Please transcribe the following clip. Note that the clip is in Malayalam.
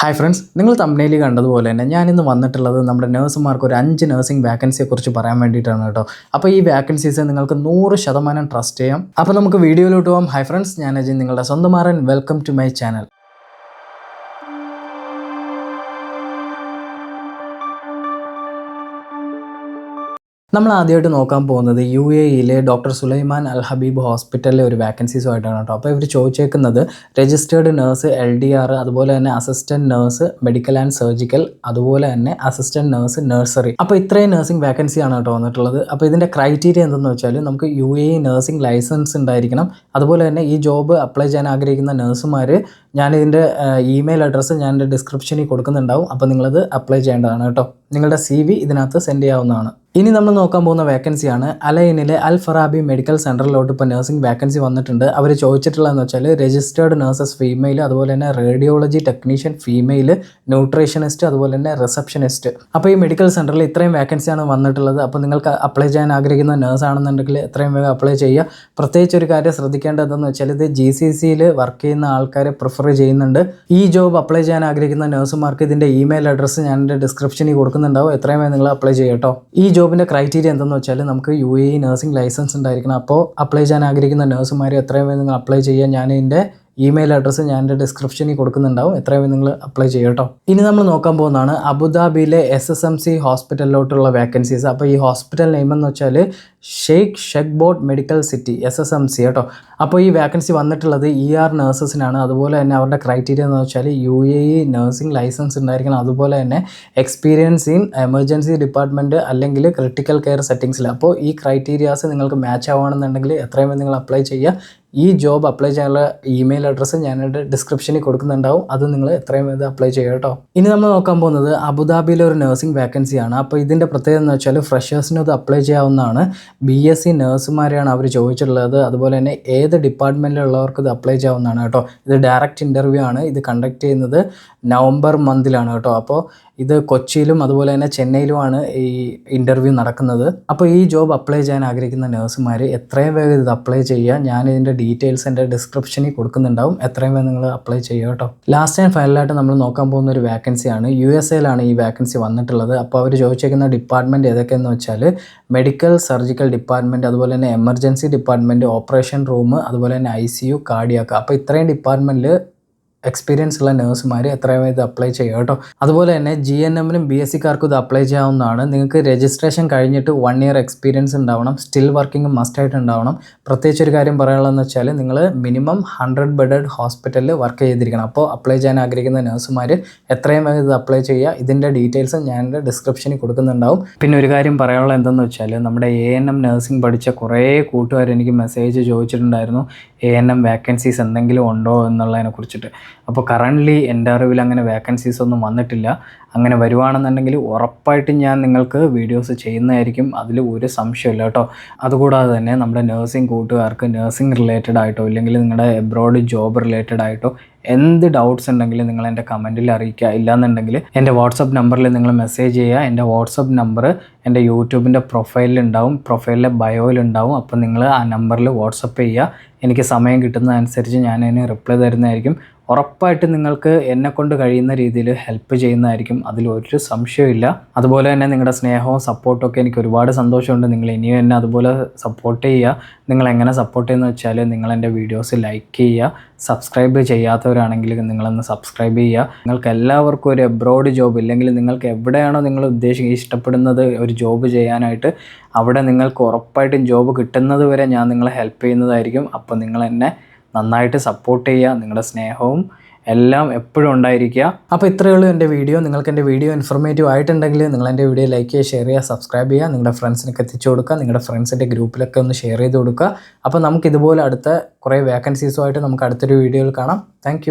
ഹായ് ഫ്രണ്ട്സ്, നിങ്ങൾ തമ്മിൽ കണ്ടതുപോലെ തന്നെ ഞാനിന്ന് വന്നിട്ടുള്ളത് നമ്മുടെ നഴ്സുമാർക്ക് ഒരു 5 നഴ്സിംഗ് വാക്കൻസിയെക്കുറിച്ച് പറയാൻ വേണ്ടിയിട്ടാണ് കേട്ടോ. അപ്പോൾ ഈ വാക്കൻസീസ് നിങ്ങൾക്ക് 100% ട്രസ്റ്റ് ചെയ്യാം. അപ്പോൾ നമുക്ക് വീഡിയോയിലോട്ട് പോകാം. ഹായ് ഫ്രണ്ട്സ്, ഞാൻ അജയ്, നിങ്ങളുടെ സ്വന്തം Maran. Welcome to my channel. നമ്മൾ ആദ്യമായിട്ട് നോക്കാൻ പോകുന്നത് UAE doctor Sulaiman Al Habib ഹോസ്പിറ്റലിലെ ഒരു വാക്കൻസീസുമായിട്ടാണ് കേട്ടോ. അപ്പോൾ ഇവർ ചോദിച്ചേക്കുന്നത് രജിസ്റ്റേർഡ് നഴ്സ്, LDR, അതുപോലെ തന്നെ assistant nurse, medical and surgical, അതുപോലെ തന്നെ അസിസ്റ്റൻറ്റ് നഴ്സ്, നഴ്സറി. അപ്പോൾ ഇത്രയും നഴ്സിംഗ് വാക്കൻസിയാണ് കേട്ടോ വന്നിട്ടുള്ളത്. അപ്പോൾ ഇതിൻ്റെ ക്രൈറ്റീരിയ എന്തെന്ന് വെച്ചാൽ നമുക്ക് UAE നഴ്സിംഗ് ലൈസൻസ് ഉണ്ടായിരിക്കണം. അതുപോലെ തന്നെ ഈ ജോബ് അപ്ലൈ ചെയ്യാൻ ആഗ്രഹിക്കുന്ന നഴ്സുമാർ, ഞാനിതിൻ്റെ ഇമെയിൽ അഡ്രസ്സ് ഞാൻ എൻ്റെ ഡിസ്ക്രിപ്ഷനിൽ കൊടുക്കുന്നുണ്ടാവും. അപ്പോൾ നിങ്ങളത് അപ്ലൈ ചെയ്യേണ്ടതാണ് കേട്ടോ. നിങ്ങളുടെ CV ഇതിനകത്ത് സെൻഡ് ചെയ്യാവുന്നതാണ്. ഇനി നമ്മൾ നോക്കാൻ പോകുന്ന വേക്കൻസിയാണ് അലൈനിലെ അൽ ഫറാബി മെഡിക്കൽ സെൻറ്ററിലോട്ട് ഇപ്പോൾ നഴ്സിംഗ് വാക്കൻസി വന്നിട്ടുണ്ട്. അവർ ചോദിച്ചിട്ടുള്ളതെന്ന് വെച്ചാൽ രജിസ്റ്റേർഡ് നഴ്സസ് ഫീമെയിൽ, അതുപോലെ തന്നെ റേഡിയോളജി ടെക്നീഷ്യൻ ഫീമെയിൽ, ന്യൂട്രീഷനിസ്റ്റ്, അതുപോലെ തന്നെ റിസപ്ഷനിസ്റ്റ്. അപ്പോൾ ഈ മെഡിക്കൽ സെൻറ്ററിൽ ഇത്രയും വാക്കൻസിയാണ് വന്നിട്ടുള്ളത്. അപ്പോൾ നിങ്ങൾക്ക് അപ്ലൈ ചെയ്യാൻ ആഗ്രഹിക്കുന്ന നഴ്സ് ആണെന്നുണ്ടെങ്കിൽ എത്രയും വേഗം അപ്ലൈ ചെയ്യുക. പ്രത്യേകിച്ച് ഒരു കാര്യം ശ്രദ്ധിക്കേണ്ടതെന്ന് വെച്ചാൽ ഇത് GCCയിൽ വർക്ക് ചെയ്യുന്ന ആൾക്കാരെ പ്രിഫർ ചെയ്യുന്നുണ്ട്. ഈ ജോബ് അപ്ലൈ ചെയ്യാൻ ആഗ്രഹിക്കുന്ന നഴ്സുമാർക്ക് ഇതിൻ്റെ ഇമെയിൽ അഡ്രസ്സ് ഞാൻ എൻ്റെ ഡിസ്ക്രിപ്ഷനിൽ കൊടുക്കുന്നുണ്ടാവും. എത്രയും വേഗം നിങ്ങൾ അപ്ലൈ ചെയ്യുക കേട്ടോ. ഈ ജോബിൻ്റെ ക്രൈറ്റീരിയ എന്തെന്ന് വെച്ചാൽ നമുക്ക് UAE നഴ്സിംഗ് ലൈസൻസ് ഉണ്ടായിരിക്കണം. അപ്പോൾ അപ്ലൈ ചെയ്യാൻ ആഗ്രഹിക്കുന്ന നഴ്സുമാർ എത്രയും വേഗം നിങ്ങൾ അപ്ലൈ ചെയ്യുക. ഞാൻ ഇതിൻ്റെ ഇമെയിൽ അഡ്രസ്സ് ഞാൻ എൻ്റെ ഡിസ്ക്രിപ്ഷനിൽ കൊടുക്കുന്നുണ്ടാവും. എത്രയും നിങ്ങൾ അപ്ലൈ ചെയ്യുക കേട്ടോ. ഇനി നമ്മൾ നോക്കാൻ പോകുന്നതാണ് അബുദാബിയിലെ SSMC ഹോസ്പിറ്റലിലോട്ടുള്ള വാക്കൻസീസ്. അപ്പോൾ ഈ ഹോസ്പിറ്റൽ നെയിം എന്ന് വെച്ചാൽ ഷെയ്ഖ് ഷെഗ്ബോട്ട് മെഡിക്കൽ സിറ്റി, SSMC കേട്ടോ. അപ്പോൾ ഈ വാക്കൻസി വന്നിട്ടുള്ളത് ER നഴ്സസിനാണ്. അതുപോലെ തന്നെ അവരുടെ ക്രൈറ്റീരിയ എന്ന് വെച്ചാൽ UAE നഴ്സിംഗ് ലൈസൻസ് ഉണ്ടായിരിക്കണം. അതുപോലെ തന്നെ എക്സ്പീരിയൻസ് ഇൻ എമർജൻസി ഡിപ്പാർട്ട്മെൻറ്റ് അല്ലെങ്കിൽ ക്രിട്ടിക്കൽ കെയർ സെറ്റിങ്സിൽ. അപ്പോൾ ഈ ക്രൈറ്റീരിയാസ് നിങ്ങൾക്ക് മാച്ച് ആവുകയാണെന്നുണ്ടെങ്കിൽ എത്രയും നിങ്ങൾ അപ്ലൈ ചെയ്യുക. ഈ ജോബ് അപ്ലൈ ചെയ്യാനുള്ള ഇമെയിൽ അഡ്രസ്സ് ഞാൻ എൻ്റെ ഡിസ്ക്രിപ്ഷനിൽ കൊടുക്കുന്നുണ്ടാവും. അത് നിങ്ങൾ എത്രയും വേഗം അപ്ലൈ ചെയ്യുക കേട്ടോ. ഇനി നമ്മൾ നോക്കാൻ പോകുന്നത് അബുദാബിയിലെ ഒരു നഴ്സിംഗ് വാക്കൻസിയാണ്. അപ്പോൾ ഇതിൻ്റെ പ്രത്യേകത എന്ന് വെച്ചാൽ ഫ്രഷേഴ്സിനും ഇത് അപ്ലൈ ചെയ്യാവുന്നതാണ്. BSc നഴ്സുമാരെയാണ് അവർ ചോദിച്ചിട്ടുള്ളത്. അതുപോലെ തന്നെ ഏത് ഡിപ്പാർട്ട്മെൻറ്റിലുള്ളവർക്ക് ഇത് അപ്ലൈ ചെയ്യാവുന്നതാണ് കേട്ടോ. ഇത് ഡയറക്റ്റ് ഇൻ്റർവ്യൂ ആണ്. ഇത് കണ്ടക്ട് ചെയ്യുന്നത് നവംബർ മന്തിലാണ് കേട്ടോ. അപ്പോൾ ഇത് കൊച്ചിയിലും അതുപോലെ തന്നെ ചെന്നൈയിലുമാണ് ഈ ഇൻ്റർവ്യൂ നടക്കുന്നത്. അപ്പോൾ ഈ ജോബ് അപ്ലൈ ചെയ്യാൻ ആഗ്രഹിക്കുന്ന നഴ്സുമാർ എത്രയും വേഗം ഇത് അപ്ലൈ ചെയ്യുക. ഞാൻ ഇതിൻ്റെ ഡീറ്റെയിൽസ് എൻ്റെ ഡിസ്ക്രിപ്ഷനിൽ കൊടുക്കുന്നുണ്ടാവും. എത്രയും വേഗം നിങ്ങൾ അപ്ലൈ ചെയ്യുക കേട്ടോ. ലാസ്റ്റ് ആൻഡ് ഫൈനലായിട്ട് നമ്മൾ നോക്കാൻ പോകുന്ന ഒരു വാക്കൻസിയാണ്. USA ഈ വാക്കൻസി വന്നിട്ടുള്ളത്. അപ്പോൾ അവർ ചോദിച്ചേക്കുന്ന ഡിപ്പാർട്ട്മെൻറ്റ് ഏതൊക്കെയെന്ന് വെച്ചാൽ മെഡിക്കൽ സർജിക്കൽ ഡിപ്പാർട്ട്മെൻറ്റ്, അതുപോലെ തന്നെ എമർജൻസി ഡിപ്പാർട്ട്മെൻറ്റ്, ഓപ്പറേഷൻ റൂം, അതുപോലെ തന്നെ ICU, കാർഡിയാക്ക്. അപ്പോൾ ഇത്രയും ഡിപ്പാർട്ട്മെൻറ്റിൽ എക്സ്പീരിയൻസ് ഉള്ള നഴ്സുമാർ എത്രയും ഇത് അപ്ലൈ ചെയ്യുക കേട്ടോ. അതുപോലെ തന്നെ GNMനും BScക്കാർക്കും ഇത് അപ്ലൈ ചെയ്യാവുന്നതാണ്. നിങ്ങൾക്ക് രജിസ്ട്രേഷൻ കഴിഞ്ഞിട്ട് 1 year എക്സ്പീരിയൻസ് ഉണ്ടാവണം. സ്റ്റിൽ വർക്കിംഗ് മസ്റ്റായിട്ട് ഉണ്ടാവണം. പ്രത്യേകിച്ച് ഒരു കാര്യം പറയാനുള്ളതെന്ന് വെച്ചാൽ നിങ്ങൾ മിനിമം 100 bedded ഹോസ്പിറ്റലിൽ വർക്ക് ചെയ്തിരിക്കണം. അപ്പോൾ അപ്ലൈ ചെയ്യാൻ ആഗ്രഹിക്കുന്ന നഴ്സുമാർ എത്രയും വേഗം ഇത് അപ്ലൈ ചെയ്യുക. ഇതിൻ്റെ ഡീറ്റെയിൽസ് ഞാൻ എൻ്റെ ഡിസ്ക്രിപ്ഷനിൽ കൊടുക്കുന്നുണ്ടാവും. പിന്നെ ഒരു കാര്യം പറയാനുള്ളത് എന്തെന്ന് വെച്ചാൽ നമ്മുടെ ANM നഴ്സിംഗ് പഠിച്ച കുറേ കൂട്ടുകാർ എനിക്ക് മെസ്സേജ് ചോദിച്ചിട്ടുണ്ടായിരുന്നു ANM വാക്കൻസീസ് എന്തെങ്കിലും ഉണ്ടോ എന്നുള്ളതിനെ കുറിച്ചിട്ട്. അപ്പോൾ കറൻ്റ്ലി എൻ്റെ അറിവിൽ അങ്ങനെ വാക്കൻസീസ് ഒന്നും വന്നിട്ടില്ല. അങ്ങനെ വരുവാണെന്നുണ്ടെങ്കിൽ ഉറപ്പായിട്ടും ഞാൻ നിങ്ങൾക്ക് വീഡിയോസ് ചെയ്യുന്നതായിരിക്കും. അതിൽ ഒരു സംശയമില്ല കേട്ടോ. അതുകൂടാതെ തന്നെ നമ്മുടെ നഴ്സിംഗ് കൂട്ടുകാർക്ക് നഴ്സിംഗ് റിലേറ്റഡ് ആയിട്ടോ ഇല്ലെങ്കിൽ നിങ്ങളുടെ എബ്രോഡ് ജോബ് റിലേറ്റഡ് ആയിട്ടോ എന്ത് ഡൗട്ട്സ് ഉണ്ടെങ്കിലും നിങ്ങൾ എൻ്റെ കമൻറ്റിൽ അറിയിക്കുക. ഇല്ലാന്നുണ്ടെങ്കിൽ എൻ്റെ വാട്സപ്പ് നമ്പറിൽ നിങ്ങൾ മെസ്സേജ് ചെയ്യുക. എൻ്റെ വാട്സപ്പ് നമ്പർ എൻ്റെ യൂട്യൂബിൻ്റെ പ്രൊഫൈലിലുണ്ടാവും, പ്രൊഫൈലിലെ ബയോയിലുണ്ടാവും. അപ്പോൾ നിങ്ങൾ ആ നമ്പറിൽ വാട്സപ്പ് ചെയ്യുക. എനിക്ക് സമയം കിട്ടുന്നതനുസരിച്ച് ഞാൻ അതിന് റിപ്ലൈ തരുന്നതായിരിക്കും. ഉറപ്പായിട്ടും നിങ്ങൾക്ക് എന്നെക്കൊണ്ട് കഴിയുന്ന രീതിയിൽ ഹെൽപ്പ് ചെയ്യുന്നതായിരിക്കും. അതിലൊരു സംശയമില്ല. അതുപോലെ തന്നെ നിങ്ങളുടെ സ്നേഹവും സപ്പോർട്ടും ഒക്കെ എനിക്ക് ഒരുപാട് സന്തോഷമുണ്ട്. നിങ്ങൾ ഇനിയും എന്നെ അതുപോലെ സപ്പോർട്ട് ചെയ്യുക. നിങ്ങൾ എങ്ങനെ സപ്പോർട്ട് ചെയ്യുന്നത് വെച്ചാൽ നിങ്ങൾ എൻ്റെ വീഡിയോസ് ലൈക്ക് ചെയ്യുക. സബ്സ്ക്രൈബ് ചെയ്യാത്തവരാണെങ്കിൽ നിങ്ങളൊന്ന് സബ്സ്ക്രൈബ് ചെയ്യുക. നിങ്ങൾക്ക് എല്ലാവർക്കും ഒരു എബ്രോഡ് ജോബ് ഇല്ലെങ്കിൽ നിങ്ങൾക്ക് എവിടെയാണോ നിങ്ങൾ ഇഷ്ടപ്പെടുന്നത് ഒരു ജോബ് ചെയ്യാനായിട്ട്, അവിടെ നിങ്ങൾക്ക് ഉറപ്പായിട്ടും ജോബ് കിട്ടുന്നത് വരെ ഞാൻ നിങ്ങളെ ഹെൽപ്പ് ചെയ്യുന്നതായിരിക്കും. അപ്പോൾ നിങ്ങൾ എന്നെ നന്നായിട്ട് സപ്പോർട്ട് ചെയ്യുക. നിങ്ങളുടെ സ്നേഹവും എല്ലാം എപ്പോഴും ഉണ്ടായിരിക്കുക. അപ്പോൾ ഇത്രയേ ഉള്ളൂ എൻ്റെ വീഡിയോ. നിങ്ങൾക്ക് എൻ്റെ വീഡിയോ ഇൻഫോർമേറ്റീവ് ആയിട്ടുണ്ടെങ്കിൽ നിങ്ങൾ എൻ്റെ വീഡിയോ ലൈക്ക് ചെയ്യുക, ഷെയർ ചെയ്യുക, സബ്സ്ക്രൈബ് ചെയ്യുക. നിങ്ങളുടെ ഫ്രണ്ട്സിനൊക്കെ എത്തിച്ചു കൊടുക്കുക. നിങ്ങളുടെ ഫ്രണ്ട്സിൻ്റെ ഗ്രൂപ്പിലൊക്കെ ഒന്ന് ഷെയർ ചെയ്ത് കൊടുക്കുക. അപ്പോൾ നമുക്ക് ഇതുപോലെ അടുത്ത കുറേ വാക്കൻസീസുമായിട്ട് നമുക്ക് അടുത്തൊരു വീഡിയോയിൽ കാണാം. താങ്ക്